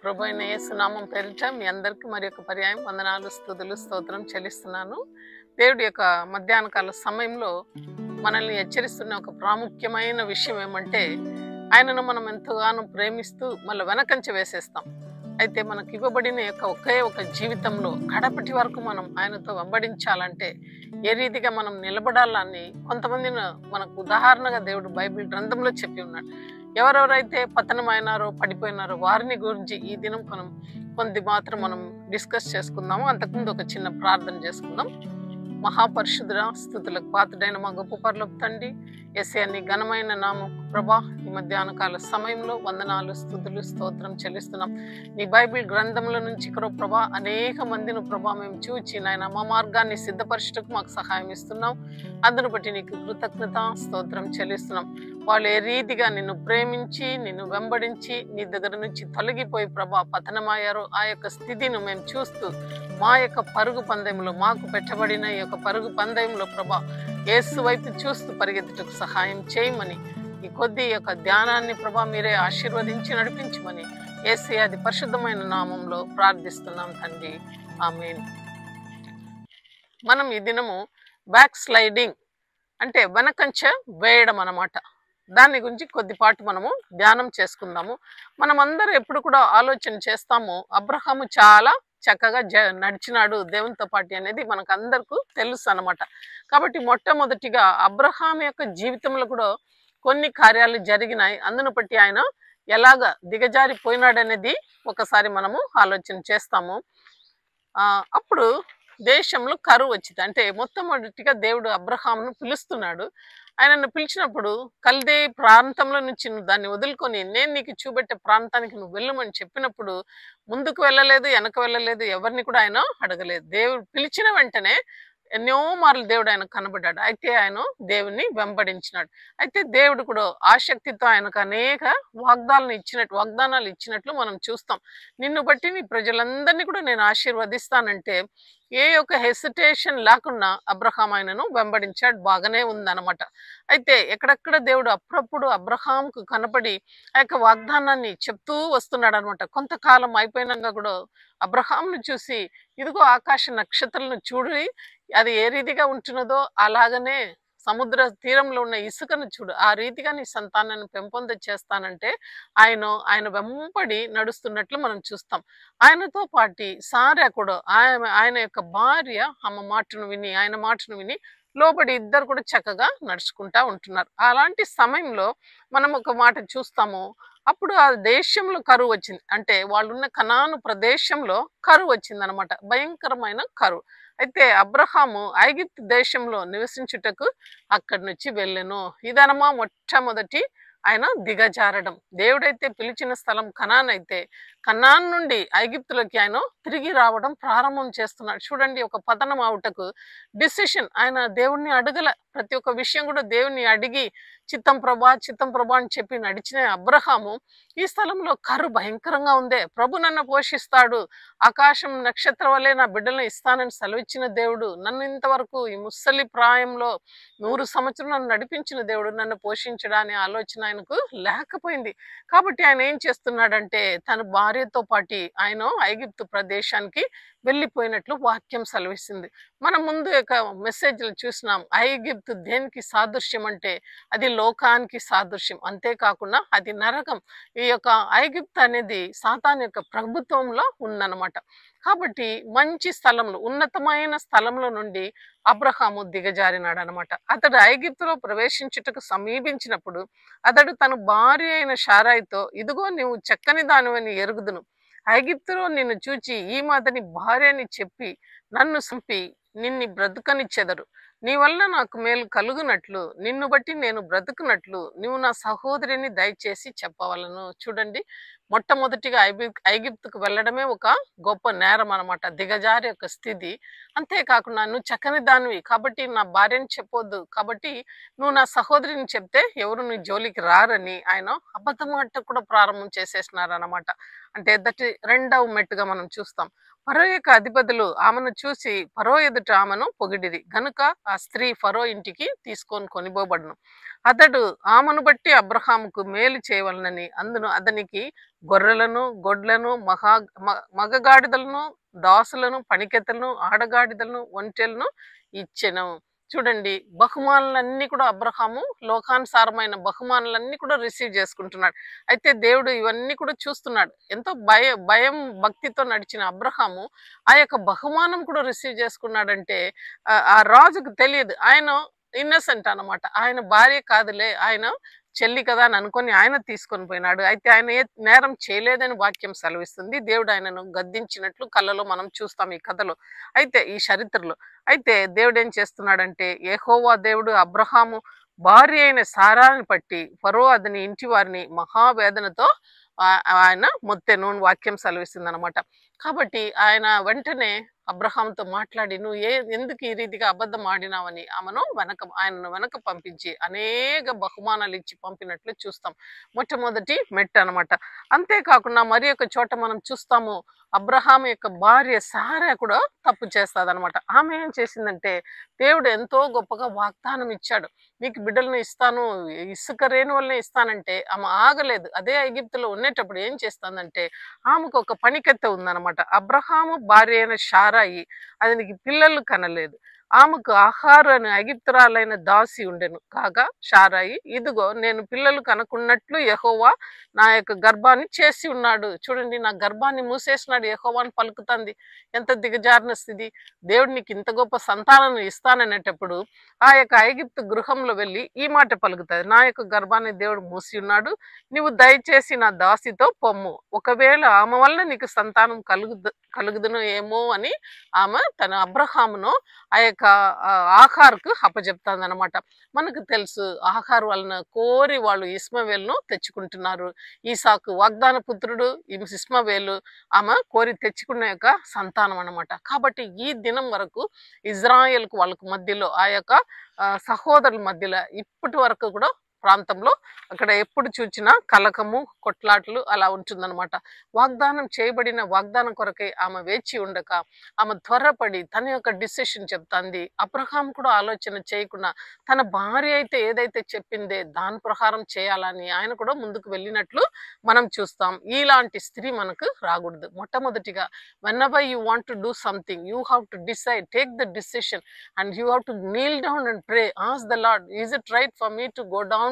ప్రభువైన యేసు నామం పేరిట మీ అందరికీ మరి యొక్క పర్యాయం వందనాలు, స్తుతులు, స్తోత్రం చెల్లిస్తున్నాను. దేవుడి యొక్క మధ్యాహ్న కాల సమయంలో మనల్ని హెచ్చరిస్తున్న ఒక ప్రాముఖ్యమైన విషయం ఏమంటే, ఆయనను మనం ఎంతగానో ప్రేమిస్తూ మళ్ళీ వెనకంచె వేసేస్తాం. అయితే మనకు ఇవ్వబడిన యొక్క ఒకే ఒక జీవితంలో కడపటి వరకు మనం ఆయనతో వెంబడించాలంటే ఏ రీతిగా మనం నిలబడాలని కొంతమందిని మనకు ఉదాహరణగా దేవుడు బైబిల్ గ్రంథంలో చెప్పి ఉన్నాడు. ఎవరెవరైతే పతనమైనారో, పడిపోయినారో వారిని గురించి ఈ దినం కొంత మాత్రం మనం డిస్కస్ చేసుకుందాము. అంతకుముందు ఒక చిన్న ప్రార్థన చేసుకుందాం. మహాపరిశుద్ధ స్తుతులకు పాత్రుడైన మా గొప్ప పరలోక తండ్రి, యేసయ్య నీ ఘనమైన నామం ప్రభా, ఈ మధ్యాహ్న కాల సమయంలో వందనాలు, స్తుతులు, స్తోత్రం చెల్లిస్తున్నాం. నీ బైబిల్ గ్రంథంలో నుంచి ప్రభా అనేక మందిని ప్రభా మేము చూచి నాయన మా మార్గాన్ని సిద్ధపరచటకు మాకు సహాయం ఇస్తున్నాం. అందును బట్టి నీకు కృతజ్ఞత స్తోత్రం చెల్లిస్తున్నాం. వాళ్ళు ఏ రీతిగా నిన్ను ప్రేమించి నిన్ను వెంబడించి నీ దగ్గర నుంచి తొలగిపోయి ప్రభా పతనమయ్యారో ఆ యొక్క స్థితిని మేము చూస్తూ మా యొక్క పరుగు పందెంలో మాకు పెట్టబడిన ఈ యొక్క పరుగు పందెంలో ప్రభా యేసు వైపు చూస్తూ పరిగెత్తుటకు సహాయం చేయమని, ఈ కొద్ది యొక్క ధ్యానాన్ని ప్రభా మీరే ఆశీర్వదించి నడిపించమని యేసయ్య అది పరిశుద్ధమైన నామంలో ప్రార్థిస్తున్నాం తండ్రి, ఆమేన్. మనం ఈ దినము బ్యాక్ స్లైడింగ్ అంటే వెనకంచె వేయడం అన్నమాట. దాని గురించి కొద్దిపాటు మనము ధ్యానం చేసుకుందాము. మనమందరం ఎప్పుడు కూడా ఆలోచన చేస్తాము, అబ్రహాము చాలా చక్కగా నడిచినాడు దేవునితో పాటు అనేది మనకు అందరికీ తెలుసు అన్నమాట. కాబట్టి మొట్టమొదటిగా అబ్రహాం యొక్క జీవితంలో కూడా కొన్ని కార్యాలు జరిగినాయి. అందును బట్టి ఆయన ఎలాగ దిగజారిపోయినాడు అనేది ఒకసారి మనము ఆలోచన చేస్తాము. అప్పుడు దేశంలో కరువు వచ్చింది. అంటే మొట్టమొదటిగా దేవుడు అబ్రహామును పిలుస్తున్నాడు. ఆయనను పిలిచినప్పుడు కల్దే ప్రాంతంలో నుంచి నువ్వు దాన్ని వదులుకొని నేను నీకు చూపెట్టే ప్రాంతానికి నువ్వు వెళ్ళమని చెప్పినప్పుడు ముందుకు వెళ్ళలేదు, వెనక వెళ్ళలేదు, ఎవరిని కూడా ఆయన అడగలేదు. దేవుడు పిలిచిన వెంటనే ఎన్నో మార్లు దేవుడు ఆయన కనబడ్డాడు. అయితే ఆయన దేవుని వెంబడించినాడు. అయితే దేవుడు కూడా ఆసక్తితో ఆయనకు అనేక వాగ్దానాలు ఇచ్చినట్లు మనం చూస్తాం. నిన్ను బట్టి నీ ప్రజలందరినీ కూడా నేను ఆశీర్వదిస్తానంటే ఏ యొక్క హెసిటేషన్ లేకుండా అబ్రహాం ఆయనను వెంబడించాడు. బాగానే ఉందన్నమాట. అయితే ఎక్కడెక్కడ దేవుడు అప్పుడప్పుడు అబ్రహాంకు కనపడి ఆ యొక్క వాగ్దానాన్ని చెప్తూ వస్తున్నాడు అనమాట. కొంతకాలం అయిపోయినాక కూడా అబ్రహాంను చూసి ఇదిగో ఆకాశ నక్షత్రాలను చూడి అది ఏ రీతిగా ఉంటున్నదో అలాగనే సముద్ర తీరంలో ఉన్న ఇసుకను చూడు, ఆ రీతిగా నీ సంతానాన్ని పెంపొంద చేస్తానంటే ఆయన వెంబడి నడుస్తున్నట్లు మనం చూస్తాం. ఆయనతో పాటు సారా కూడా ఆయన యొక్క భార్య ఆయన మాటను విని లోబడి ఇద్దరు కూడా చక్కగా నడుచుకుంటా ఉంటున్నారు. అలాంటి సమయంలో మనం ఒక మాట చూస్తాము. అప్పుడు ఆ దేశంలో కరువు వచ్చింది. అంటే వాళ్ళున్న కనాను ప్రదేశంలో కరువు వచ్చింది అనమాట, భయంకరమైన కరువు. అయితే అబ్రహాము ఐగుప్తు దేశంలో నివసించుటకు అక్కడి నుంచి వెళ్ళెను. ఇదనమా మొట్టమొదటి ఆయన దిగజారడం. దేవుడైతే పిలిచిన స్థలం కనాన్ అయితే కనాన్ నుండి ఐగుప్తులోకి ఆయన తిరిగి రావడం ప్రారంభం చేస్తున్నాడు. చూడండి, ఒక పతనం అవుటకు డిసిషన్ ఆయన దేవుణ్ణి అడగల. ప్రతి ఒక్క విషయం కూడా దేవుణ్ణి అడిగి చిత్తం ప్రభా అని చెప్పి నడిచిన అబ్రహాము ఈ స్థలంలో కరువు భయంకరంగా ఉందే, ప్రభు నన్ను పోషిస్తాడు, ఆకాశం నక్షత్రం వల్లే నా బిడ్డలను ఇస్తానని సెలవిచ్చిన దేవుడు, నన్ను ఇంతవరకు ఈ ముసలి ప్రాయంలో 100 సంవత్సరం నన్ను నడిపించిన దేవుడు నన్ను పోషించడాని ఆలోచన ఆయనకు లేకపోయింది. కాబట్టి ఆయన ఏం చేస్తున్నాడంటే తన భార్యతో పాటు ఆయన ఐగుప్తు ప్రదేశానికి వెళ్ళిపోయినట్లు వాక్యం సెలవిస్తుంది. మనం ముందు యొక్క మెసేజ్లు చూసినాం. ఐగుప్తు దేనికి సాదృశ్యం అంటే అది లోకానికి సాదృశ్యం. అంతేకాకుండా అది నరకం. ఈ యొక్క ఐగుప్తు అనేది సాతాను యొక్క ప్రభుత్వంలో ఉందన్నమాట. కాబట్టి మంచి స్థలంలో, ఉన్నతమైన స్థలంలో నుండి అబ్రహాము దిగజారినాడు అనమాట. అతడు ఐగుప్తులో ప్రవేశించుటకు సమీపించినప్పుడు అతడు తన భార్య అయిన శారాయితో, ఇదిగో నువ్వు చక్కని దానివని ఎరుగుదును, ఐగుప్తులో నిన్ను చూచి ఈ మాటని భార్యని చెప్పి నన్ను చంపి నిన్ను బ్రతుకనిచ్చెదరు, నీ వల్ల నాకు మేలు కలుగునట్లు నిన్ను బట్టి నేను బ్రతుకున్నట్లు నువ్వు నా సహోదరిని దయచేసి చెప్పవలను. చూడండి, మొట్టమొదటిగా ఐగుప్తుకు వెళ్ళడమే ఒక గొప్ప నేరం అనమాట, దిగజారి యొక్క స్థితి. అంతేకాకుండా నువ్వు చక్కని దానివి కాబట్టి నా భార్యని చెప్పొద్దు, కాబట్టి నువ్వు నా సహోదరిని చెప్తే ఎవరు నీ జోలికి రారని ఆయన అబద్ధమాట కూడా ప్రారంభం చేసేసినారనమాట. అంటే రెండవ మెట్టుగా మనం చూస్తాం. ఫరో యొక్క అధిపతులు ఆమెను చూసి ఫరో ఎదుట ఆమెను పొగిడిరి గనుక ఆ స్త్రీ ఫరో ఇంటికి తీసుకొని కొనిపోబడును. అతడు ఆమెను బట్టి అబ్రహాముకు మేలు చేయవలనని అందును అతనికి గొర్రెలను, గొడ్లను, మగగాడిదలను, దాసులను, పనికెత్తలను, ఆడగాడిదలను, ఒంటెలను ఇచ్చెను. చూడండి, బహుమానులన్నీ కూడా అబ్రహాము లోకానుసారమైన బహుమానులన్నీ కూడా రిసీవ్ చేసుకుంటున్నాడు. అయితే దేవుడు ఇవన్నీ కూడా చూస్తున్నాడు. ఎంతో భయం భక్తితో నడిచిన అబ్రహాము ఆ యొక్క బహుమానం కూడా రిసీవ్ చేసుకున్నాడంటే ఆ రాజుకు తెలియదు. ఆయన ఇన్నసెంట్ అన్నమాట. ఆయన భార్య కాదులే, ఆయన చెల్లి కదా అని అనుకొని ఆయన తీసుకొని పోయినాడు. అయితే ఆయన ఏ నేరం చేయలేదని వాక్యం సెలవిస్తుంది. దేవుడు ఆయనను గద్దించినట్లు కళ్ళలో మనం చూస్తాం ఈ కథలో, అయితే ఈ చరిత్రలో. అయితే దేవుడు ఏం చేస్తున్నాడంటే, యెహోవా దేవుడు అబ్రహాము భార్య అయిన సారాని పట్టి ఫరో అతని ఇంటి వారిని మహావేదనతో ఆయన మొత్తెను వాక్యం సెలవిస్తుంది అనమాట. కాబట్టి ఆయన వెంటనే అబ్రహాంతో మాట్లాడి, నువ్వు ఎందుకు ఈ రీతిగా అబద్ధం ఆడినావని ఆయనను వెనక పంపించి అనేక బహుమానాలు ఇచ్చి పంపినట్లు చూస్తాం. మొట్టమొదటి మెట్టు అనమాట. అంతేకాకుండా మరి ఒక చోట మనం చూస్తాము, అబ్రహాం యొక్క భార్య సారా కూడా తప్పు చేస్తాదనమాట. ఆమె ఏం చేసిందంటే, దేవుడు ఎంతో గొప్పగా వాగ్దానం ఇచ్చాడు, మీకు బిడ్డలను ఇస్తాను, ఇసుక రేణువుల్ని ఇస్తానంటే ఆమె ఆగలేదు. అదే ఐగుప్తులో ఉండేటప్పుడు ఏం చేస్తుందంటే, ఆమెకు ఒక పనికెత్త ఉందన్నమాట. అబ్రహాము భార్య అయిన షారాయి అతనికి పిల్లలు కనలేదు. ఆమెకు ఆహారు అని ఐగుప్తురాలైన దాసి ఉండెను. కాగా షారాయి, ఇదిగో నేను పిల్లలు కనుకున్నట్లు యెహోవా నా యొక్క గర్భాన్ని చేసి ఉన్నాడు. చూడండి, నా గర్భాన్ని మూసేసినాడు యెహోవా అని పలుకుతుంది. ఎంత దిగజారిన స్థితి! దేవుడు నీకు ఇంత గొప్ప సంతానం ఇస్తాననేటప్పుడు ఆ యొక్క ఐగుప్తు గృహంలో వెళ్ళి ఈ మాట పలుకుతుంది, నా యొక్క గర్భాన్ని దేవుడు మూసి ఉన్నాడు, నీవు దయచేసి నా దాసితో పొమ్ము, ఒకవేళ ఆమె వల్ల నీకు సంతానం కలుగుదును ఏమో అని ఆమె తన అబ్రహామును ఆ యొక్క ఆహార్కు అప్పచెప్తాంది అనమాట. మనకు తెలుసు, ఆహార్ వలన కోరి వాళ్ళు ఇస్మావేలును తెచ్చుకుంటున్నారు. ఈసాకు వాగ్దాన పుత్రుడు ఇస్మావేలు ఆమె కోరి తెచ్చుకున్న యొక్క సంతానం అనమాట. కాబట్టి ఈ దినం వరకు ఇజ్రాయెల్కు వాళ్ళకు మధ్యలో ఆ యొక్క సహోదరుల మధ్యలో ఇప్పటి వరకు కూడా ప్రాంతంలో అక్కడ ఎప్పుడు చూచినా కలకము, కొట్లాట్లు అలా ఉంటుందన్నమాట. వాగ్దానం చేయబడిన వాగ్దానం కొరకై ఆమె వేచి ఉండక ఆమె త్వరపడి తన యొక్క డిసిషన్ చెప్తాంది. అబ్రహాం కూడా ఆలోచన చేయకుండా తన భార్య అయితే ఏదైతే చెప్పిందే దాని ప్రకారం చేయాలని ఆయన కూడా ముందుకు వెళ్ళినట్లు మనం చూస్తాం. ఇలాంటి స్త్రీ మనకు రాకూడదు. మొట్టమొదటిగా, whenever you want to do something, you have to decide, take the decision, and you have to kneel down and pray, ask the Lord, is it right for me to go down to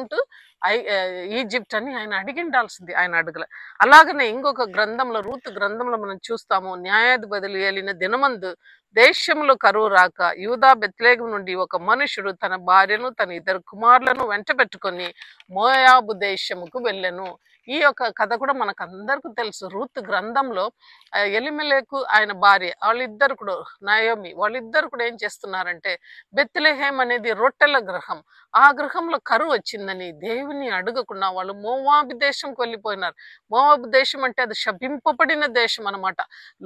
Egypt అని ఆయన అడిగిండాల్సింది. ఆయన అడగల. అలాగనే ఇంకొక గ్రంథంలో, Ruth గ్రంథంలో మనం చూస్తాము, న్యాయాధిపతులు ఏలిన దినమందు దేశంలో కరువు రాక యూదా బెత్లెహేము నుండి ఒక మనుషుడు తన భార్యను తన 2 కుమారులను వెంట పెట్టుకొని మోయాబు దేశముకు వెళ్ళెను. ఈ యొక్క కథ కూడా మనకు అందరికీ తెలుసు. రూతు గ్రంథంలో ఎలిమెలెకు ఆయన భార్య వాళ్ళిద్దరు కూడా, నయోమి, వాళ్ళిద్దరు కూడా ఏం చేస్తున్నారంటే, బెత్లెహేం అనేది రొట్టెల గృహం, ఆ గృహంలో కరువు వచ్చిందని దేవుని అడగకుండా వాళ్ళు మోవాబు దేశంకి వెళ్ళిపోయినారు. మోవాబు దేశం అంటే అది శపింపబడిన దేశం అనమాట.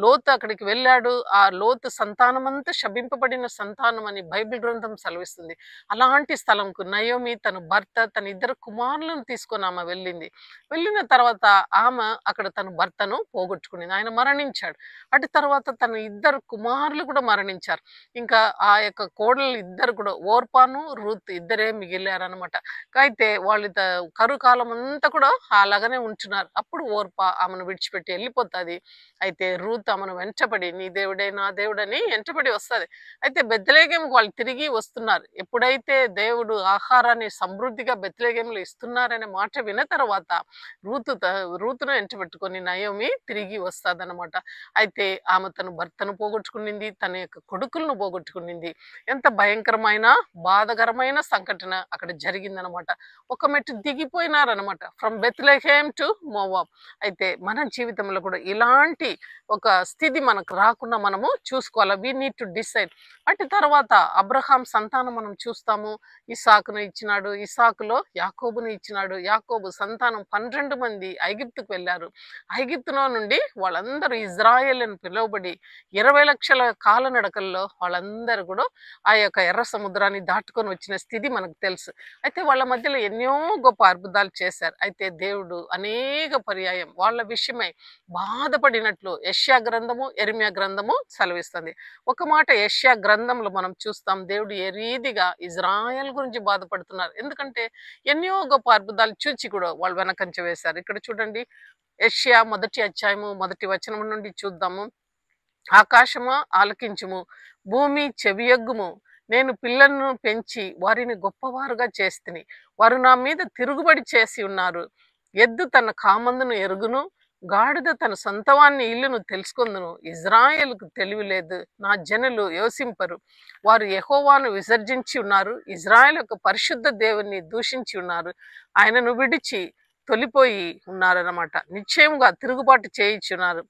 లోతు అక్కడికి వెళ్ళాడు. ఆ లోతు సంతానం అంతా శపింపబడిన సంతానం అని బైబిల్ గ్రంథం సెలవిస్తుంది. అలాంటి స్థలంకు నయోమి తన భర్త తన 2 కుమారులను తీసుకొని ఆమె వెళ్ళిన తర్వాత ఆమె అక్కడ తన భర్తను పోగొట్టుకునింది. ఆయన మరణించాడు. అటు తర్వాత తన 2 కుమారులు కూడా మరణించారు. ఇంకా ఆ యొక్క కోడలు ఇద్దరు కూడా, ఓర్పాను రూత్ ఇద్దరే మిగిలారనమాట. అయితే వాళ్ళు కరువు కాలం అంతా కూడా అలాగనే ఉంటున్నారు. అప్పుడు ఓర్పా ఆమెను విడిచిపెట్టి వెళ్ళిపోతుంది. అయితే రూత్ ఆమెను వెంటబడి, నీ దేవుడే నా దేవుడని వెంటబడి వస్తుంది. అయితే బెత్లెహేముకు వాళ్ళు తిరిగి వస్తున్నారు. ఎప్పుడైతే దేవుడు ఆహారాన్ని సమృద్ధిగా బెత్లెహేములో ఇస్తున్నారనే మాట విన్న తర్వాత రూతును వెంటబెట్టుకొని నయోమి తిరిగి వస్తాదనమాట. అయితే ఆమె తన భర్తను పోగొట్టుకునింది, తన యొక్క కొడుకులను పోగొట్టుకునింది. ఎంత భయంకరమైన బాధకరమైన సంఘటన అక్కడ జరిగిందనమాట. ఒక మెట్టు దిగిపోయినారనమాట, ఫ్రమ్ బెత్లెహేమ్ టు మోవాబ్. అయితే మన జీవితంలో కూడా ఇలాంటి ఒక స్థితి మనకు రాకుండా మనము చూసుకోవాలి. We need to decide. అటు తర్వాత అబ్రహాం సంతానం మనం చూస్తాము. ఇస్సాకును ఇచ్చినాడు, ఇస్సాకులో యాకోబును ఇచ్చినాడు. యాకోబు సంతానం 12 మంది ఐగుప్తుకు వెళ్ళారు. ఐగుప్తులో నుండి వాళ్ళందరూ ఇజ్రాయేల్ అని పిలువబడి 20 లక్షల కాలనడకల్లో వాళ్ళందరూ కూడా ఆ యొక్క ఎర్ర సముద్రాన్ని దాటుకొని వచ్చిన స్థితి మనకు తెలుసు. అయితే వాళ్ళ మధ్యలో ఎన్నో గొప్ప అద్భుతాలు చేశారు. అయితే దేవుడు అనేక పర్యాయం వాళ్ళ విషయమై బాధపడినట్లు యెషయా గ్రంథము, యెరెమయా గ్రంథము సెలవిస్తుంది. ఒక మాట యెషయా గ్రంథంలో మనం చూస్తాం, దేవుడు ఏ రీతిగా ఇజ్రాయెల్ గురించి బాధపడుతున్నారు. ఎందుకంటే ఎన్నో గొప్ప అద్భుతాలు చూచి కూడా వాళ్ళు వెనకంచ వేశారు. ఇక్కడ చూడండి, యెషయా మొదటి అధ్యాయము మొదటి వచనం నుండి చూద్దాము. ఆకాశమా ఆలకించుము, భూమి చెవియొగ్గుము. నేను పిల్లలను పెంచి వారిని గొప్పవారుగా చేస్తిని. వారు నా మీద తిరుగుబడి చేసి ఉన్నారు. ఎద్దు తన కామందును ఎరుగును, గాడిద తన సొంతవాన్ని ఇల్లును తెలుసుకొందును. ఇజ్రాయేలుకు తెలివి లేదు, నా జనులు యోసింపరు. వారు యెహోవాను విసర్జించి ఉన్నారు, ఇజ్రాయేల్ యొక్క పరిశుద్ధ దేవుని దూషించి ఉన్నారు. ఆయనను విడిచి తొలిపోయి ఉన్నారన్నమాట. నిశ్చయముగా తిరుగుబాటు చేయించున్నారు.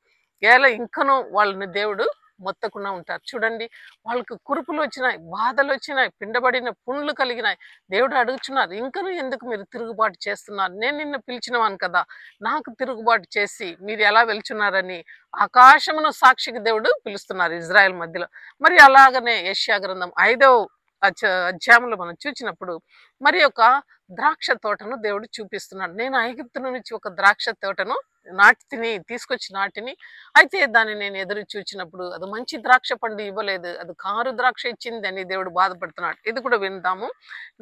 ఎలా ఇంకనూ వాళ్ళని దేవుడు మొత్తకుండా ఉంటారు. చూడండి, వాళ్ళకు కురుపులు వచ్చినాయి, బాధలు వచ్చినాయి, పిండబడిన పుండ్లు కలిగినాయి. దేవుడు అడుగుచున్నారు, ఇంకనూ ఎందుకు మీరు తిరుగుబాటు చేస్తున్నారు? నేను నిన్ను పిలిచినవాను కదా, నాకు తిరుగుబాటు చేసి మీరు ఎలా వెళ్చున్నారని ఆకాశమును సాక్షికి దేవుడు పిలుస్తున్నారు ఇజ్రాయెల్ మధ్యలో. మరి అలాగనే యెషయా గ్రంథం 5వ అధ్యాయంలో మనం చూసినప్పుడు మరి ఒక ద్రాక్ష తోటను దేవుడు చూపిస్తున్నాడు. నేను ఐగుప్తు నుంచి ఒక ద్రాక్ష తోటను తీసుకొచ్చి నాటిని. అయితే దాన్ని నేను ఎదురు చూచినప్పుడు అది మంచి ద్రాక్ష పండు ఇవ్వలేదు, అది కారు ద్రాక్ష ఇచ్చింది అని దేవుడు బాధపడుతున్నాడు. ఇది కూడా విందాము.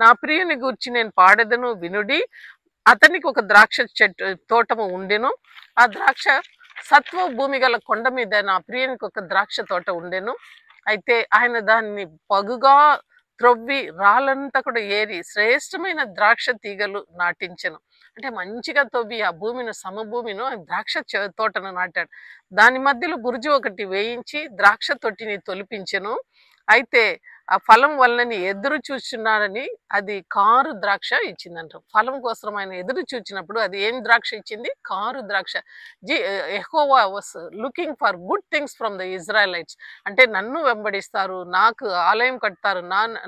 నా ప్రియుని గూర్చి నేను పాడెదను వినుడి, అతనికి ఒక ద్రాక్ష చెట్టు తోటము ఉండెను. ఆ ద్రాక్ష సత్వ భూమి గల కొండ మీద నా ప్రియునికి ఒక ద్రాక్ష తోట ఉండెను. అయితే ఆయన దాన్ని పగుగా త్రొవ్వి రాళ్ళంతా కూడా ఏరి శ్రేష్టమైన ద్రాక్ష తీగలు నాటించెను. అంటే మంచిగా తవ్వి ఆ భూమిని, సమభూమిను ద్రాక్ష తోటను నాటాడు. దాని మధ్యలో బురుజు ఒకటి వేయించి ద్రాక్ష తొట్టిని తొలిపించెను. అయితే ఆ ఫలం వలనని ఎదురు చూస్తున్నాడని అది కారు ద్రాక్ష ఇచ్చిందంట. ఫలం కోసం ఆయన ఎదురు చూచినప్పుడు అది ఏం ద్రాక్ష ఇచ్చింది? కారు ద్రాక్ష. Jehovah was looking for good things from the Israelites. అంటే నన్ను వెంబడిస్తారు, నాకు ఆలయం కడతారు,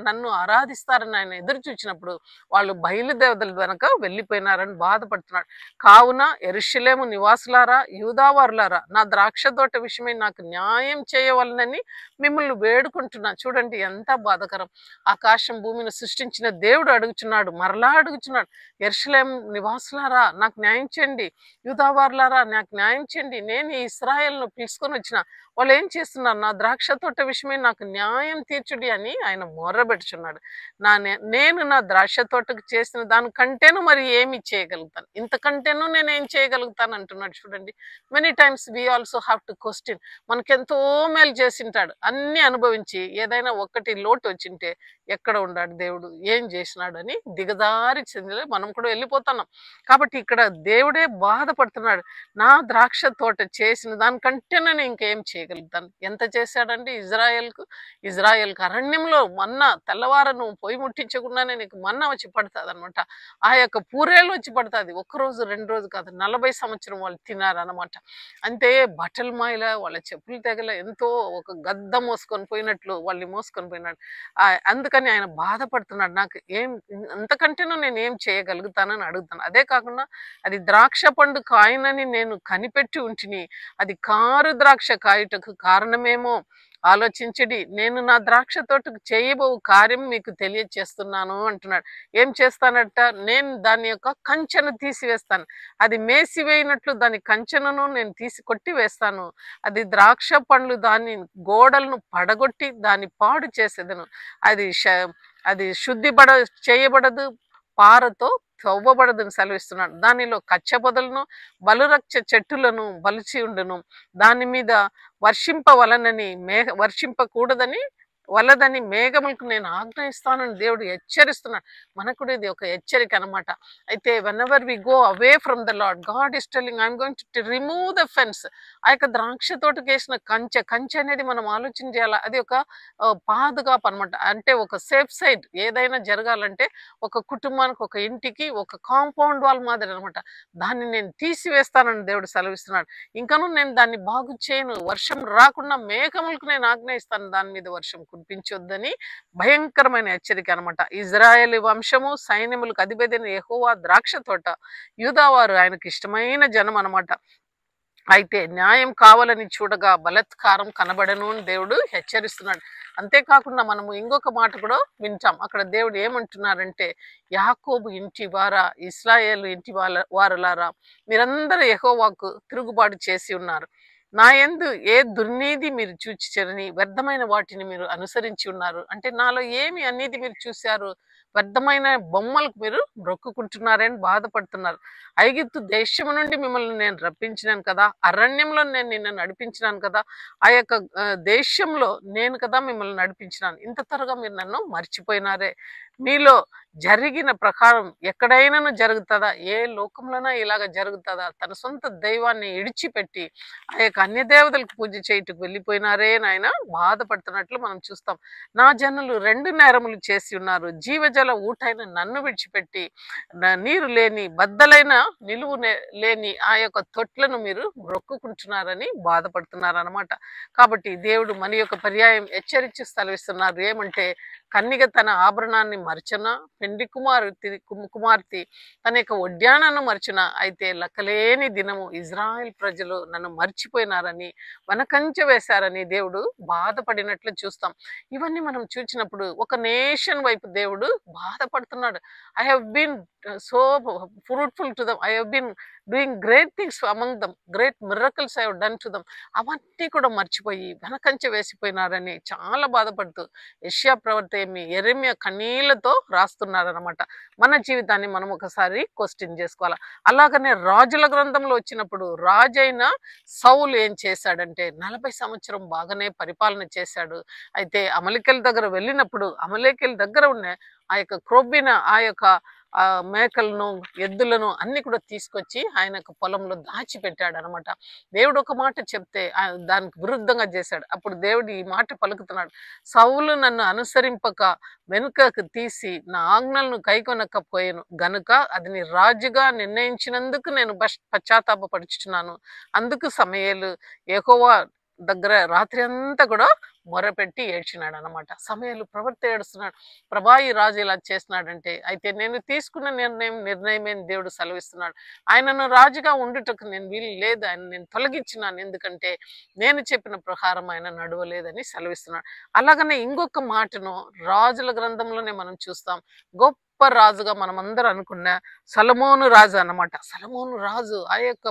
నన్ను ఆరాధిస్తారని ఆయన ఎదురు చూచినప్పుడు వాళ్ళు బయలుదేవతల వెనక వెళ్ళిపోయినారని బాధపడుతున్నాడు. కావున యెరూషలేము నివాసులారా, యూదావారులారా, నా ద్రాక్ష తోట విషయమై నాకు న్యాయం చేయవలనని మిమ్మల్ని వేడుకుంటున్నాను. చూడండి ఎంత బాధకరం. ఆకాశం భూమిని సృష్టించిన దేవుడు అడుగుచున్నాడు, మరలా అడుగుచున్నాడు, యెరూషలేము నివాసులారా నాకు న్యాయం చేయండి, యూదావారులారా నాకు న్యాయం చేయండి. నేను ఈ ఇశ్రాయేలును పిలుచుకొని వచ్చిన వాళ్ళు ఏం చేస్తున్నారు? నా ద్రాక్ష తోట విషయమే నాకు న్యాయం తీర్చుడి అని ఆయన మొర్రబెట్టుచున్నాడు. నేను నా ద్రాక్ష తోటకు చేసిన దానికంటేను మరి ఏమి చేయగలుగుతాను? ఇంతకంటేను నేను ఏం చేయగలుగుతాను అంటున్నాడు. చూడండి, many times we also have to question. మనకెంతో మేలు చేసింటాడు, అన్ని అనుభవించి ఏదైనా ఒక్కటి లోటు వచ్చింటే ఎక్కడ ఉన్నాడు దేవుడు, ఏం చేసినాడు అని దిగదారి చెంది మనం కూడా వెళ్ళిపోతున్నాం. కాబట్టి ఇక్కడ దేవుడే బాధపడుతున్నాడు. నా ద్రాక్ష తోట చేసిన దానికంటే నేను ఇంకేం చేయగలుగుతాను? ఎంత చేశాడండి ఇజ్రాయెల్కు అరణ్యంలో మన్నా తెల్లవారను పొయ్యి ముట్టించకుండానే నీకు మన్నా వచ్చి పడుతుంది అనమాట. ఆ యొక్క పూరేళ్ళు వచ్చి పడుతుంది. ఒక్కరోజు 2 రోజు కాదు, 40 సంవత్సరం వాళ్ళు తినారనమాట. అంతే బట్టలు మాయల, వాళ్ళ చెప్పులు తెగల, ఎంతో ఒక గద్ద మోసుకొని పోయినట్లు వాళ్ళని మోసుకొని పోయినాడు. అందుకని ఆయన బాధపడుతున్నాడు. నాకు అంతకంటేనూ నేను ఏం చేయగలుగుతానని అడుగుతాను. అదే కాకుండా అది ద్రాక్ష పండు కాయనని నేను కనిపెట్టి ఉంటిని, అది కారు ద్రాక్ష కాయుటకు కారణమేమో ఆలోచించడి. నేను నా ద్రాక్ష తోటకు చేయబో కార్యం మీకు తెలియచేస్తున్నాను అంటున్నాడు. ఏం చేస్తానట? నేను దాని యొక్క కంచెను తీసివేస్తాను. అది మేసివేయినట్లు దాని కంచెను నేను కొట్టి వేస్తాను. అది ద్రాక్ష పండ్లు దాని గోడలను పడగొట్టి దాన్ని పాడు చేసేదను. అది చేయబడదు, పారతో తవ్వబడదని సెలవిస్తున్నాడు. దానిలో కచ్చ పొదలను బలురక్ష చెట్టులను బలిచి ఉండును. దాని మీద వర్షింపకూడదని వలదని మేఘములకు నేను ఆజ్ఞయిస్తానని దేవుడు హెచ్చరిస్తున్నాడు. మనకు కూడా ఇది ఒక హెచ్చరిక అనమాట. అయితే whenever we go away from the Lord, God is telling I'm going to remove the fence. ఆ యొక్క ద్రాక్ష తోటకి వేసిన కంచె అనేది మనం ఆలోచన చేయాలి. అది ఒక పాదుగాపు అనమాట. అంటే ఒక సేఫ్ సైడ్. ఏదైనా జరగాలంటే ఒక కుటుంబానికి, ఒక ఇంటికి ఒక కాంపౌండ్ వాల్ మాదిరి అనమాట. దాన్ని నేను తీసివేస్తానని దేవుడు సెలవిస్తున్నాడు. ఇంకనూ నేను దాన్ని బాగు చేయను, వర్షం రాకుండా మేఘములకు నేను ఆజ్ఞయిస్తాను, దాని మీద వర్షం కురిపించొద్దని భయంకరమైన హెచ్చరిక అనమాట. ఇజ్రాయేల్ వంశము సైన్యములకు అధిపతి యెహోవా ద్రాక్ష తోట, యూదావారు ఆయనకు ఇష్టమైన జనం అనమాట. అయితే న్యాయం కావాలని చూడగా బలాత్కారం కనబడను అని దేవుడు హెచ్చరిస్తున్నాడు. అంతేకాకుండా మనము ఇంకొక మాట కూడా వింటాం. అక్కడ దేవుడు ఏమంటున్నారంటే, యాకోబు ఇంటి వారా, ఇశ్రాయేలు ఇంటి వారులారా, మీరందరూ యెహోవాకు తిరుగుబాటు చేసి ఉన్నారు. నా యందు ఏ దుర్నీతి మీరు చూచిచరని వ్యర్థమైన వాటిని మీరు అనుసరించి ఉన్నారు. అంటే నాలో ఏమి అనీతి మీరు చూశారు? వ్యర్థమైన బొమ్మలకు మీరు మొక్కుకుంటున్నారని బాధపడుతున్నారు. ఐగుప్తు దేశము నుండి మిమ్మల్ని నేను రప్పించినాను కదా! అరణ్యంలో నేను నిన్ను నడిపించినాను కదా! ఆ యొక్క దేశంలో నేను కదా మిమ్మల్ని నడిపించినాను. ఇంత త్వరగా మీరు నన్ను మర్చిపోయినారే. మీలో జరిగిన ప్రకారం ఎక్కడైనాను జరుగుతుందా? ఏ లోకంలోనైనా ఇలాగ జరుగుతుందా? తన సొంత దైవాన్ని ఇడిచిపెట్టి ఆ యొక్క అన్య దేవతలకు పూజ చేయుటకు వెళ్ళిపోయినారే అని ఆయన బాధపడుతున్నట్లు మనం చూస్తాం. నా జనులు 2 నేరములు చేసి ఉన్నారు. జీవజల ఊటైన నన్ను విడిచిపెట్టి నీరు లేని బద్దలైన నిలువు లేని ఆ యొక్క తొట్లను మీరు మొక్కుకుంటున్నారని బాధపడుతున్నారు అనమాట. కాబట్టి దేవుడు మన యొక్క పర్యాయం హెచ్చరించి సెలవిస్తున్నారు. ఏమంటే, కన్నిక తన ఆభరణాన్ని మరచన, పెండి కుమార్తె తన యొక్క ఒడ్యానను మరచున, అయితే లెక్కలేని దినము ఇజ్రాయెల్ ప్రజలు నన్ను మర్చిపోయినారని వనకంచె వేశారని దేవుడు బాధపడినట్లు చూస్తాం. ఇవన్నీ మనం చూసినప్పుడు ఒక నేషన్ వైపు దేవుడు బాధపడుతున్నాడు. I have been so fruitful to them, I have been doing great things among them, great miracles I have done to them. అవన్నీ కూడా మర్చిపోయి వెనకంచె వేసిపోయినారని చాలా బాధపడుతూ యెషయా ప్రవక్త యెరెమయా కన్నీళ్లతో రాస్తున్నారనమాట. మన జీవితాన్ని మనం ఒకసారి క్వశ్చన్ చేసుకోవాలి. అలాగనే రాజుల గ్రంథంలో వచ్చినప్పుడు రాజైన సౌలు ఏం చేశాడంటే 40 సంవత్సరం బాగానే పరిపాలన చేశాడు. అయితే అమలేకీయుల దగ్గర వెళ్ళినప్పుడు అమలేకీయుల దగ్గర ఉన్న ఆ యొక్క క్రొవ్విన ఆ యొక్క మేకలను, ఎద్దులను అన్ని కూడా తీసుకొచ్చి ఆయన యొక్క పొలంలో దాచిపెట్టాడు అనమాట. దేవుడు ఒక మాట చెప్తే దానికి విరుద్ధంగా చేశాడు. అప్పుడు దేవుడు ఈ మాట పలుకుతున్నాడు, సౌలు నన్ను అనుసరింపక వెనుకకు తీసి నా ఆజ్ఞలను కైకొనకపోయాను గనుక అది నీ రాజుగా నిర్ణయించినందుకు నేను పశ్చాత్తాపపడుచున్నాను. అందుకు సమూయేలు యెహోవా దగ్గర రాత్రి అంతా కూడా మొరపెట్టి ఏడ్చినాడు అనమాట. సమూయేలు ప్రవక్త ఏడుస్తున్నాడు, ప్రభా ఈ రాజు ఇలా చేస్తున్నాడంటే, అయితే నేను తీసుకున్న నిర్ణయమే దేవుడు సెలవిస్తున్నాడు. ఆయనను రాజుగా ఉండుటకు నేను వీలు లేదు, ఆయన నేను తొలగించినాను, ఎందుకంటే నేను చెప్పిన ప్రకారం ఆయన నడవలేదని సెలవిస్తున్నాడు. అలాగనే ఇంకొక మాటను రాజుల గ్రంథంలోనే మనం చూస్తాం. గొప్ప రాజుగా మనం అందరూ అనుకున్న సొలొమోను రాజు అన్నమాట. సొలొమోను రాజు ఆ యొక్క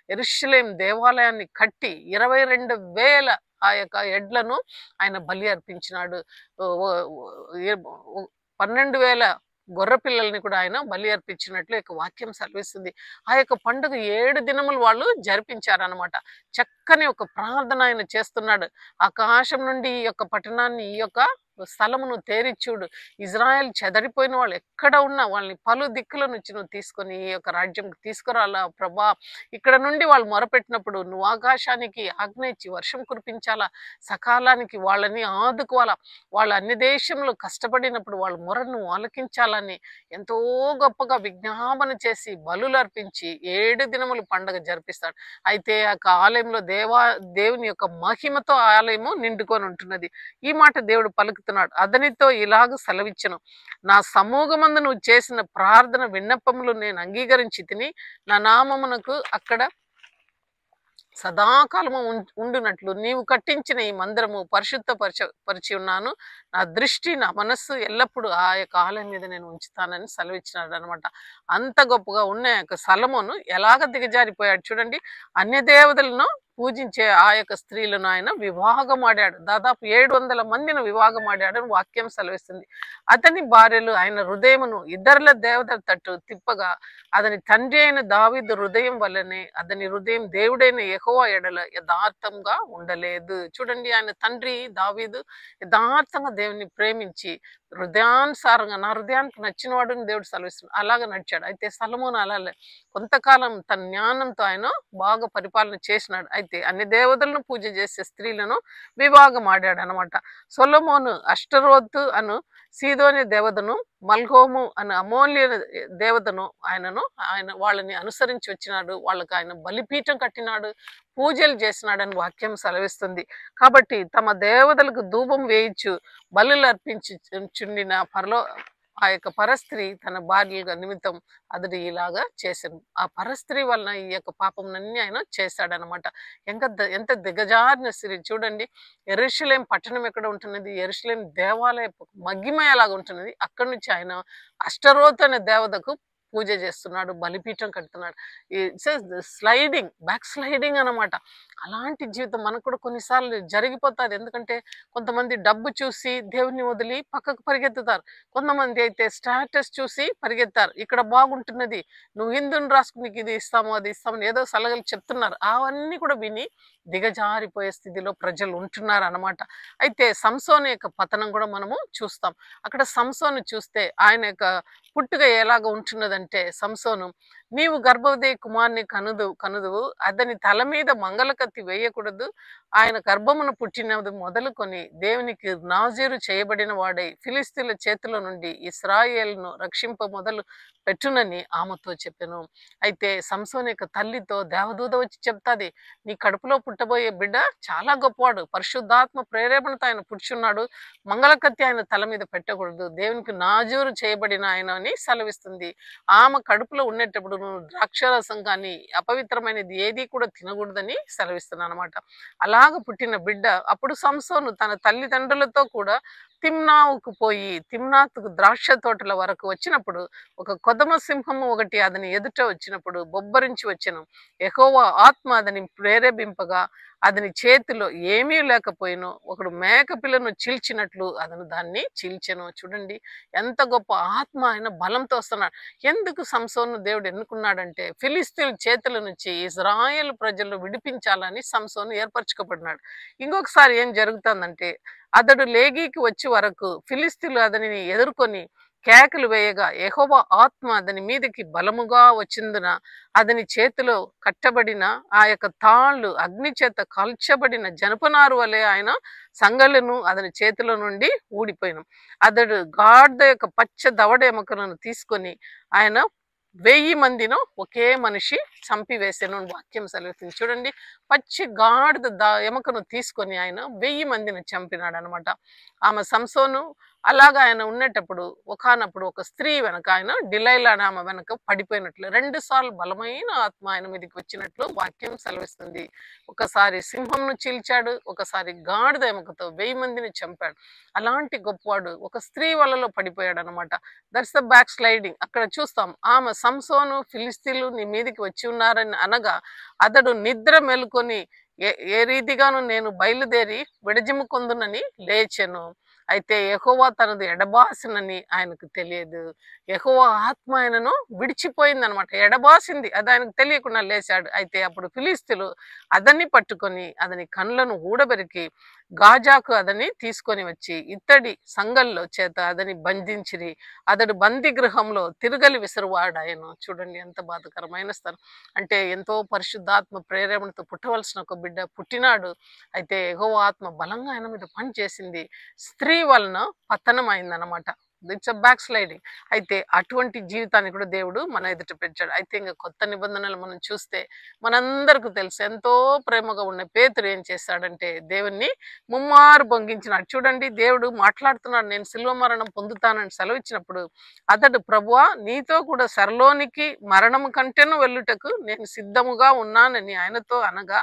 యెరూషలేము దేవాలయాన్ని కట్టి 22,000 ఆ యొక్క ఎడ్లను ఆయన బలి అర్పించినాడు. 12,000 గొర్రె పిల్లల్ని కూడా ఆయన బలి అర్పించినట్లు యొక్క వాక్యం సెలవిస్తుంది. ఆ యొక్క పండుగ 7 దినములు వాళ్ళు జరిపించారనమాట. చక్కని ఒక ప్రార్థన ఆయన చేస్తున్నాడు. ఆకాశం నుండి ఈ యొక్క పట్టణాన్ని, ఈ యొక్క స్థలమును తేరిచూడు, ఇజ్రాయెల్ చెదరిపోయిన వాళ్ళు ఎక్కడ ఉన్నా వాళ్ళని పలు దిక్కుల నుంచి నువ్వు తీసుకొని ఈ యొక్క రాజ్యంకి తీసుకురాలా ప్రభా. ఇక్కడ నుండి వాళ్ళు మొరపెట్టినప్పుడు నువ్వు ఆకాశానికి ఆజ్ఞ ఇచ్చి వర్షం కురిపించాలా, సకాలానికి వాళ్ళని ఆదుకోవాలా, వాళ్ళు అన్ని దేశంలో కష్టపడినప్పుడు వాళ్ళ మొరను ఆలకించాలని ఎంతో గొప్పగా విజ్ఞాపన చేసి బలులు అర్పించి 7 దినములు పండుగ జరిపిస్తాడు. అయితే ఆ ఆలయంలో దేవుని యొక్క మహిమతో ఆలయము నిండుకొని ఉంటున్నది. ఈ మాట దేవుడు పలుకుతున్నాడు. అతనితో ఇలాగ సెలవిచ్చెను, నా సమూహమందు నువ్వు చేసిన ప్రార్థన విన్నపములు నేను అంగీకరించి తిని నా నామమునకు అక్కడ సదాకాలము ఉండునట్లు నీవు కట్టించిన ఈ మందిరము పరిచి ఉన్నాను. నా దృష్టి, నా మనస్సు ఎల్లప్పుడూ ఆ యొక్క ఆలయం మీద నేను ఉంచుతానని సెలవిచ్చినాడు అనమాట. అంత గొప్పగా ఉన్న యొక్క సొలొమోను ఎలాగ దిగజారిపోయాడు చూడండి. అన్య దేవతలను పూజించే ఆ యొక్క స్త్రీలను ఆయన వివాహం ఆడాడు. దాదాపు 700 మందిని వివాహం ఆడాడని వాక్యం సెలవిస్తుంది. అతని భార్యలు ఆయన హృదయమును ఇతరుల దేవతల తట్టు తిప్పగా అతని తండ్రి అయిన దావీదు హృదయం వల్లనే అతని హృదయం దేవుడైన యెహోవా ఎడల యథార్థంగా ఉండలేదు. చూడండి, ఆయన తండ్రి దావీదు యథార్థంగా దేవుని ప్రేమించి హృదయానుసారంగా నా హృదయానికి నచ్చిన వాడుని దేవుడు సెలవిస్తున్నాడు, అలాగ నడిచాడు. అయితే సొలొమోను అలా కొంతకాలం తన జ్ఞానంతో ఆయన బాగా పరిపాలన చేసినాడు. అయితే అన్ని దేవతలను పూజ చేసే స్త్రీలను వివాహం ఆడాడు అనమాట. సొలొమోను అష్టరోతు అను సీదోని దేవతను, మల్హోము అను అమోన్య దేవతను ఆయన వాళ్ళని అనుసరించి వచ్చినాడు. వాళ్ళకి ఆయన బలిపీఠం కట్టినాడు, పూజలు చేసినాడని వాక్యం సెలవిస్తుంది. కాబట్టి తమ దేవతలకు ధూపం వేయించు బలులు అర్పించుండిన ఆ యొక్క పరస్త్రీ తన భార్యగా నిమిత్తం అతడు ఇలాగా చేశాను. ఆ పరస్త్రీ వలన ఈ యొక్క పాపంనన్నీ ఆయన చేశాడనమాట. ఎంత దిగజారిన స్త్రీ చూడండి. యెరూషలేము పట్టణం ఎక్కడ ఉంటున్నది, యెరూషలేము దేవాలయ మహిమ ఎలాగ ఉంటున్నది, అక్కడి నుంచి ఆయన అష్టరోత్ అనే దేవతకు పూజ చేస్తున్నాడు, బలిపీఠం కడుతున్నాడు. స్లైడింగ్, బ్యాక్ స్లైడింగ్ అన్నమాట. అలాంటి జీవితం మనకు కూడా కొన్నిసార్లు జరిగిపోతుంది. ఎందుకంటే కొంతమంది డబ్బు చూసి దేవుని వదిలి పక్కకు పరిగెత్తుతారు. కొంతమంది అయితే స్టాటస్ చూసి పరిగెత్తారు. ఇక్కడ బాగుంటున్నది, నువ్వు హిందుని రాసుకుని నీకు ఇది ఇస్తాము అది ఇస్తామని ఏదో సలహాలు చెప్తున్నారు. అవన్నీ కూడా విని దిగజారిపోయే స్థితిలో ప్రజలు ఉంటున్నారు అన్నమాట. అయితే సంసోను యొక్క పతనం కూడా మనము చూస్తాం. అక్కడ సంసోను చూస్తే ఆయన యొక్క పుట్టుక ఎలాగ ఉంటున్నదంటే, సంసోను నీవు గర్భవతి కుమారుని కనుదువు, అతని తల మీద మంగళకత్తి వేయకూడదు, ఆయన గర్భమును పుట్టినది మొదలుకొని దేవునికి నాజీరు చేయబడిన వాడై ఫిలిస్తీన్ల చేతిలో నుండి ఇశ్రాయేలును రక్షింప మొదలు పెట్టునని ఆమెతో చెప్పెను. అయితే సంసోను యొక్క తల్లితో దేవదూత వచ్చి చెప్తాది, నీ కడుపులో పుట్టబోయే బిడ్డ చాలా గొప్పవాడు, పరిశుద్ధాత్మ ప్రేరేపణతో ఆయన పుట్టుచున్నాడు, మంగళకత్తి ఆయన తల మీద పెట్టకూడదు, దేవునికి నాజూరు చేయబడిన ఆయన అని సెలవిస్తుంది. ఆమె కడుపులో ఉండేటప్పుడు నువ్వు ద్రాక్షరసం కానీ అపవిత్రమైనది ఏది కూడా తినకూడదని సెలవిస్తున్నాను అనమాట. అలాగ పుట్టిన బిడ్డ అప్పుడు సంసోను తన తల్లిదండ్రులతో కూడా తిమ్నావుకు పోయి తిమ్నాతుకు ద్రాక్ష తోటల వరకు వచ్చినప్పుడు ఒక కొదమ సింహము ఒకటి అతని ఎదుట వచ్చినప్పుడు బొబ్బరించి వచ్చెను. యెహోవా ఆత్మ అతని ప్రేరేపింపగా అతని చేతిలో ఏమీ లేకపోయినో ఒకడు మేక పిల్లను చీల్చినట్లు అతను దాన్ని చీల్చెను. చూడండి ఎంత గొప్ప ఆత్మ, ఆయన బలంతో వస్తున్నాడు. ఎందుకు సంసోను దేవుడు ఎన్నుకున్నాడంటే ఫిలిస్తీన్ చేతుల నుంచి ఇజ్రాయేల్ ప్రజలు విడిపించాలని సంసోను ఏర్పరచుకోబడినాడు. ఇంకొకసారి ఏం జరుగుతుందంటే, అతడు లేగీకి వచ్చే వరకు ఫిలిస్తీన్లు అతనిని ఎదుర్కొని కేకలు వేయగా యెహోవా ఆత్మ అతని మీదకి బలముగా వచ్చిందున అతని చేతిలో కట్టబడిన ఆ యొక్క తాళ్ళు అగ్ని చేత కాల్చబడిన జనపనారు వలె ఆయన సంగలను అతని చేతిలో నుండి ఊడిపోయిన. అతడు గాడిద యొక్క పచ్చ దవడ ఎముకలను తీసుకొని ఆయన 1000 మందిను ఒకే మనిషి చంపివేసాను వాక్యం సెలవుతుంది. చూడండి, పచ్చి గాడిద ఎముకను తీసుకొని ఆయన 1000 మందిని చంపినాడు అనమాట. ఆమె సంసోను అలాగా ఆయన ఉండేటప్పుడు ఒకానప్పుడు ఒక స్త్రీ వెనక ఆయన డిలైలా అనే ఆమె వెనక పడిపోయినట్లు 2 సార్లు బలమైన ఆత్మ ఆయన మీదకి వచ్చినట్లు వాక్యం సెలవిస్తుంది. ఒకసారి సింహంను చీల్చాడు, ఒకసారి గాడిద ఎముకతో 1000 మందిని చంపాడు. అలాంటి గొప్పవాడు ఒక స్త్రీ వలలో పడిపోయాడు అనమాట. That's the back sliding. అక్కడ చూస్తాం, ఆమె సంసోను ఫిలిస్తీన్లు నీ మీదకి వచ్చి ఉన్నారని అనగా అతడు నిద్ర మేలుకొని ఏ రీతిగాను నేను బయలుదేరి విడజిమ్ముకొందునని లేచెను. అయితే యెహోవా తనది ఎడబాసినని ఆయనకు తెలియదు. యెహోవా ఆత్మ ఆయనను విడిచిపోయింది అనమాట, ఎడబాసింది, అది ఆయనకు తెలియకుండా లేచాడు. అయితే అప్పుడు ఫిలిస్తీన్లు అతన్ని పట్టుకొని అతని కళ్ళను ఊడబెరికి గాజాకు అతన్ని తీసుకొని వచ్చి ఇత్తడి సంగల్లో చేత అతని బంధించిరి. అతడు బందీ గృహంలో తిరగలి విసురువాడాయను. చూడండి ఎంత బాధకరమైన స్థలం. అంటే ఎంతో పరిశుద్ధాత్మ ప్రేరేపణతో పుట్టవలసిన ఒక బిడ్డ పుట్టినాడు. అయితే యెహోవా ఆత్మ బలంగా ఆయన మీద పని చేసింది. స్త్రీ వలన పతనం అయిందనమాట. It's a back sliding. అయితే అటువంటి జీవితాన్ని కూడా దేవుడు మన ఎదుట పెట్టాడు. అయితే ఇంకా కొత్త నిబంధనలు మనం చూస్తే మనందరికీ తెలుసు, ఎంతో ప్రేమగా ఉన్న పేతురు ఏం చేశాడంటే దేవుణ్ణి ముమ్మారు బొంగించినాడు. చూడండి, దేవుడు మాట్లాడుతున్నాడు, నేను శిలువ మరణం పొందుతానని సెలవిచ్చినప్పుడు అతడు ప్రభువా నీతో కూడా సరలోనికి మరణము కంటేను వెళ్ళుటకు నేను సిద్ధముగా ఉన్నానని ఆయనతో అనగా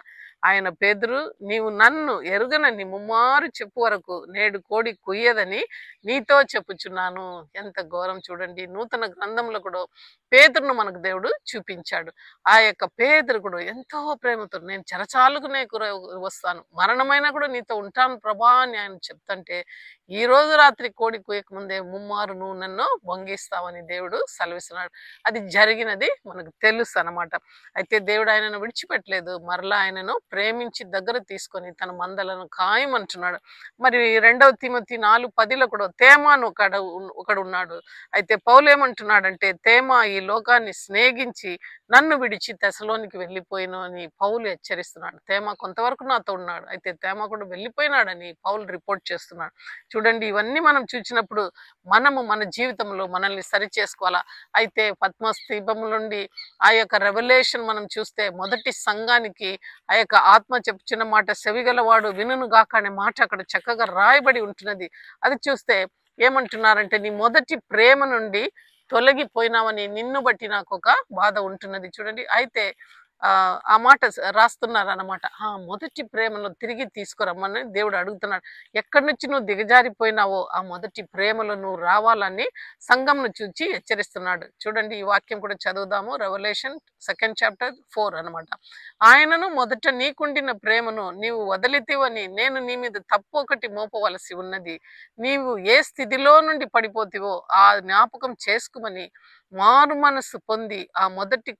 ఆయన పేతురు నీవు నన్ను ఎరుగనని ముమ్మారు చెప్పు వరకు నేడు కోడి కొయ్యదని నీతో చెప్పుచున్నాను. ఎంత ఘోరం చూడండి. నూతన గ్రంథంలో కూడా పేతురును మనకు దేవుడు చూపించాడు. ఆ యొక్క పేతురు కూడా ఎంతో ప్రేమతో నేను చెరచాలుకునే వస్తాను, మరణమైనా కూడా నీతో ఉంటాను ప్రభా అని ఆయన చెప్తుంటే ఈ రోజు రాత్రి కోడి కొయ్యక ముందే ముమ్మారు నువ్వు నన్ను వంగిస్తావని దేవుడు సెలవిస్తున్నాడు. అది జరిగినది మనకు తెలుసు అనమాట. అయితే దేవుడు ఆయనను విడిచిపెట్టలేదు, మరలా ఆయనను ప్రేమించి దగ్గర తీసుకొని తన మందలను ఖాయమంటున్నాడు. మరి 2 తిమోతి 4:10 కూడా తేమాను ఒకడు ఉన్నాడు. అయితే పౌలు ఏమంటున్నాడంటే తేమా ఈ లోకాన్ని స్నేహించి నన్ను విడిచి తెసలోనికి వెళ్ళిపోయిను అని పౌలు హెచ్చరిస్తున్నాడు. తేమా కొంతవరకు నాతో ఉన్నాడు, అయితే తేమా కూడా వెళ్ళిపోయినాడని పౌలు రిపోర్ట్ చేస్తున్నాడు. చూడండి, ఇవన్నీ మనం చూసినప్పుడు మనము మన జీవితంలో మనల్ని సరి చేసుకోవాలా. అయితే పద్మస్ దీపం నుండి ఆ యొక్క రెవల్యూషన్ మనం చూస్తే మొదటి సంఘానికి ఆ యొక్క ఆత్మ చెప్పుచున్న మాట సెవిగలవాడు వినును గాక అనే మాట అక్కడ చక్కగా రాయబడి ఉంటున్నది. అది చూస్తే ఏమంటున్నారంటే నీ మొదటి ప్రేమ నుండి తొలగిపోయినావని నిన్ను బట్టి నాకు ఒక బాధ ఉంటున్నది. చూడండి, అయితే ఆ మాట రాస్తున్నారన్నమాట. మొదటి ప్రేమను తిరిగి తీసుకురమ్మని దేవుడు అడుగుతున్నాడు. ఎక్కడి నుంచి నువ్వు దిగజారిపోయినావో ఆ మొదటి ప్రేమలో నువ్వు రావాలని సంఘంను చూచి హెచ్చరిస్తున్నాడు. చూడండి ఈ వాక్యం కూడా చదువుదాము. రెవల్యూషన్ 2nd chapter 4 అన్నమాట. ఆయనను మొదట నీకుండిన ప్రేమను నీవు వదిలితివని నేను నీ మీద తప్పు ఒకటి మోపవలసి ఉన్నది. నీవు ఏ స్థితిలో నుండి పడిపోతివో ఆ జ్ఞాపకం చేసుకుమని మారు మనస్సు పొంది ఆ మొదటి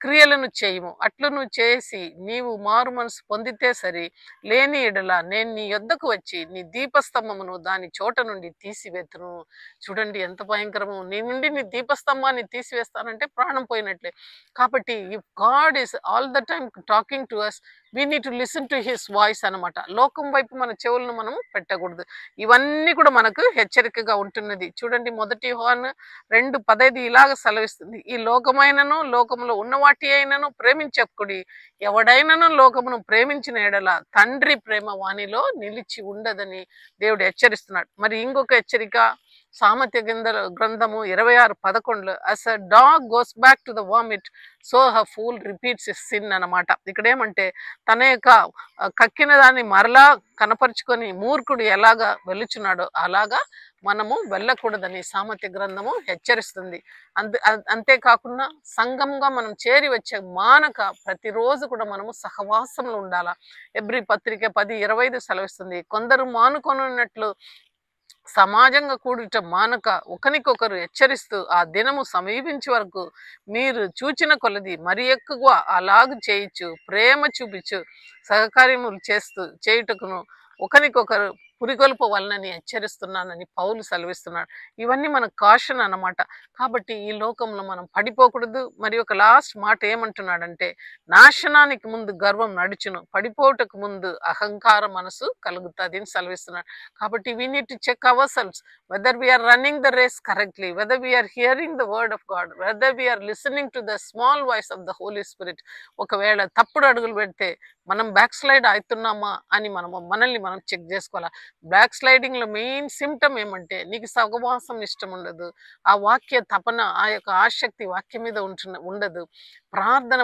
క్రియలను చేయము. అట్లు నువ్వు చేసి నీవు మారు మనసు పొందితే సరి, లేని ఎడల నేను నీ యొద్దకు వచ్చి నీ దీపస్తంభమును దాని చోట నుండి తీసివేతును. చూడండి ఎంత భయంకరము. నీ నుండి నీ దీపస్తంభాన్ని తీసివేస్తానంటే ప్రాణం పోయినట్లే. కాబట్టి if God is all the time talking to us, we need to listen to his voice అనమాట. లోకం వైపు మన చెవులను మనం పెట్టకూడదు. ఇవన్నీ కూడా మనకు హెచ్చరికగా ఉంటున్నది. చూడండి మొదటి యోహాను 2:15 ఇలాగ సెలవిస్తుంది. ఈ లోకమైనను లోకములో ఉన్న వాటి అయినను ప్రేమించకుడి. ఎవడైనను లోకమును ప్రేమించిన ఎడల తండ్రి ప్రేమ వానిలో నిలిచి ఉండదని దేవుడు హెచ్చరిస్తున్నాడు. మరి ఇంకొక హెచ్చరిక సామెత్య గ్రంథము 26:11 as a dog goes back to the vomit so a fool repeats his sin అన్నమాట. ఇక్కడ ఏమంటే తన యొక్క కక్కిన దాన్ని మరలా కనపరుచుకొని మూర్ఖుడు ఎలాగా వెలుచున్నాడో అలాగా మనము వెళ్ళకూడదని సామెత్య గ్రంథము హెచ్చరిస్తుంది. అంతేకాకుండా సంఘంగా మనం చేరి వచ్చే మానక ప్రతిరోజు కూడా మనము సహవాసంలో ఉండాలా. ఎబ్రీ పత్రిక 10:25 సెలవిస్తుంది. కొందరు మానుకొనున్నట్లు సమాజంగా కూడుట మానక ఒకరికొకరు హెచ్చరిస్తూ ఆ దినము సమీపించే వరకు మీరు చూచిన కొలది మరి ఎక్కువ అలాగు చేయొచ్చు ప్రేమ చూపించు సహకార్యములు చేయుటకును ఒకరికొకరు పురిగొల్పవలనని హెచ్చరిస్తున్నానని పౌలు సెలవిస్తున్నాడు. ఇవన్నీ మన కాషన్ అన్నమాట. కాబట్టి ఈ లోకంలో మనం పడిపోకూడదు. మరి ఒక లాస్ట్ మాట ఏమంటున్నాడంటే నాశనానికి ముందు గర్వం నడుచును, పడిపోవటకు ముందు అహంకార మనసు కలుగుతుంది అని సెలవిస్తున్నాడు. కాబట్టి we need to check our selfs whether we are running the race correctly, whether we are hearing the word of God, whether we are listening to the small voice of the Holy Spirit. ఒకవేళ తప్పుడు అడుగులు పెడితే మనం బ్యాక్ స్లైడ్ అవుతున్నామా అని మనల్ని మనం check చేసుకోవాలి. Back sliding లో మెయిన్ సిమ్టమ్ ఏమంటే నీకు సహవాసం ఇష్టం ఉండదు, ఆ వాక్య తపన ఆ యొక్క ఆసక్తి వాక్యం మీద ఉండదు, ప్రార్థన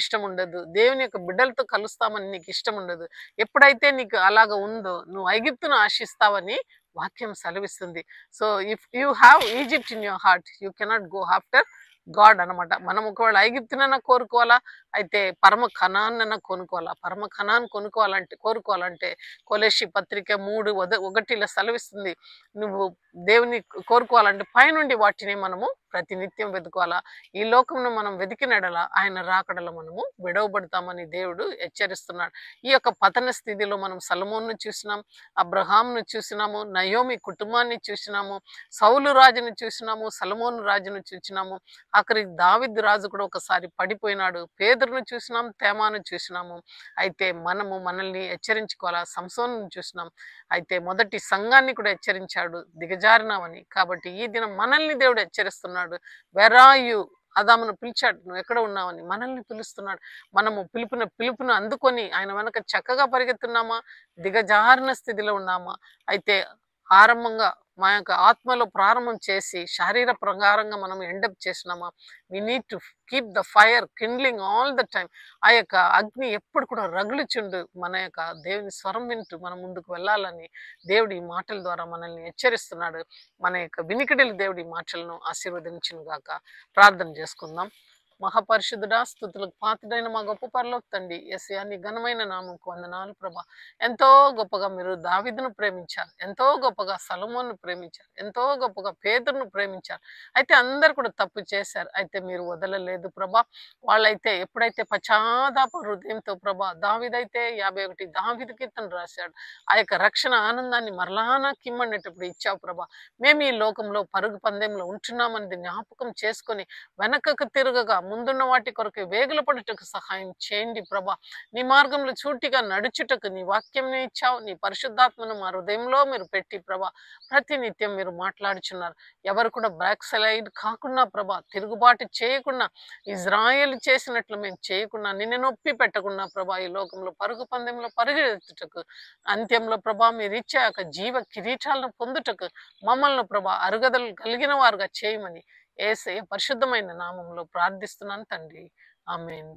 ఇష్టం ఉండదు, దేవుని యొక్క బిడ్డలతో కలుస్తామని నీకు ఇష్టం ఉండదు. ఎప్పుడైతే నీకు అలాగ ఉందో నువ్వు ఐగుప్తును ఆశిస్తావని వాక్యం సెలవిస్తుంది. So if you have Egypt in your heart you cannot go after God అనమాట. మనం ఒకవేళ ఐగుప్తునన్నా కోరుకోవాలా, అయితే పరమ కణాన్నన్నా కొనుక్కోవాలా. పరమ కణాన్ని కోరుకోవాలంటే కొలెషి పత్రిక 3:1 సెలవిస్తుంది. నువ్వు దేవుని కోరుకోవాలంటే పైనుండి వాటిని మనము ప్రతినిత్యం వెతుకోవాలా. ఈ లోకంలో మనం వెతికినడల ఆయన రాకడల మనము విడవబడతామని దేవుడు హెచ్చరిస్తున్నాడు. ఈ యొక్క పతన స్థితిలో మనం సొలొమోనును చూసినాం, అబ్రహాంను చూసినాము, నయోమి కుటుంబాన్ని చూసినాము, సౌలు రాజును చూసినాము, సొలొమోను రాజును చూసినాము, ఆఖరికి దావీదు రాజు కూడా ఒకసారి పడిపోయినాడు. పేదరును చూసినాం, తేమాను చూసినాము. అయితే మనము మనల్ని హెచ్చరించుకోవాలా. సంసోను చూసినాం, అయితే మొదటి సంఘాన్ని కూడా హెచ్చరించాడు దిగజారినామని. కాబట్టి ఈ దినం మనల్ని దేవుడు హెచ్చరిస్తున్నాడు. Where are you? ఆదామును పిలిచాడు, నువ్వు ఎక్కడ ఉన్నావని మనల్ని పిలుస్తున్నాడు. మనము పిలుపును అందుకొని ఆయన వెనక చక్కగా పరిగెత్తున్నామా, దిగజారిన స్థితిలో ఉన్నామా? అయితే ఆరంభంగా మా యొక్క ఆత్మలో ప్రారంభం చేసి శారీర ప్రకారంగా మనం ఎండప్ చేసినామా? We need to keep the fire kindling all the time. ఆ యొక్క అగ్ని ఎప్పుడు కూడా రగులుచుండు మన యొక్క దేవుని స్వరం వింటూ మనం ముందుకు వెళ్ళాలని దేవుడి ఈ మాటల ద్వారా మనల్ని హెచ్చరిస్తున్నాడు. మన యొక్క వినికిడిలు దేవుడి మాటలను ఆశీర్వదించును గాక. ప్రార్థన చేసుకుందాం. మహాపరిశుద్ధుడా, స్తుతులకు పాత్రుడైన మా గొప్ప పరలోక తండ్రి యేసయ్యా, నీ ఘనమైన నామముకు వందనాలు ప్రభా. ఎంతో గొప్పగా మీరు దావీదును ప్రేమించారు, ఎంతో గొప్పగా సొలొమోనును ప్రేమించారు, ఎంతో గొప్పగా పేతురును ప్రేమించారు. అయితే అందరు కూడా తప్పు చేశారు, అయితే మీరు వదలలేదు ప్రభా. వాళ్ళైతే ఎప్పుడైతే పశ్చాత్తాప హృదయంతో ప్రభా, దావీదైతే 51 దావీదు కీర్తన రాశాడు. ఆ యొక్క రక్షణ ఆనందాన్ని మరలా నాకు ఇమ్మనేటప్పుడు ఇచ్చావు ప్రభా. మేము ఈ లోకంలో పరుగు పందెంలో ఉంటున్నామని జ్ఞాపకం చేసుకొని వెనకకు తిరగగా ముందున్న వాటి కొరకు వేగుల పడుటకు సహాయం చేయండి ప్రభా. నీ మార్గంలో చూటిగా నడుచుటకు నీ వాక్యం ఇచ్చావు, నీ పరిశుద్ధాత్మను మా హృదయంలో మీరు పెట్టి ప్రభా ప్రతి నిత్యం మీరు మాట్లాడుచున్నారు. ఎవరు కూడా బ్యాక్ సైడ్ కాకుండా ప్రభా, తిరుగుబాటు చేయకుండా, ఇజ్రాయేల్ చేసినట్లు మేము చేయకుండా, నిన్ను నొప్పి పెట్టకుండా ప్రభా, ఈ లోకంలో పరుగు పందెంలో పరుగెత్తుటకు, అంత్యంలో ప్రభా మీరు ఇచ్చే ఒక జీవ కిరీటాలను పొందుటకు మమ్మల్ని ప్రభా అరుగదలు కలిగిన వారుగా చేయమని యేసయ్య పరిశుద్ధమైన నామంలో ప్రార్థిస్తున్నాను తండ్రి. ఆమేన్.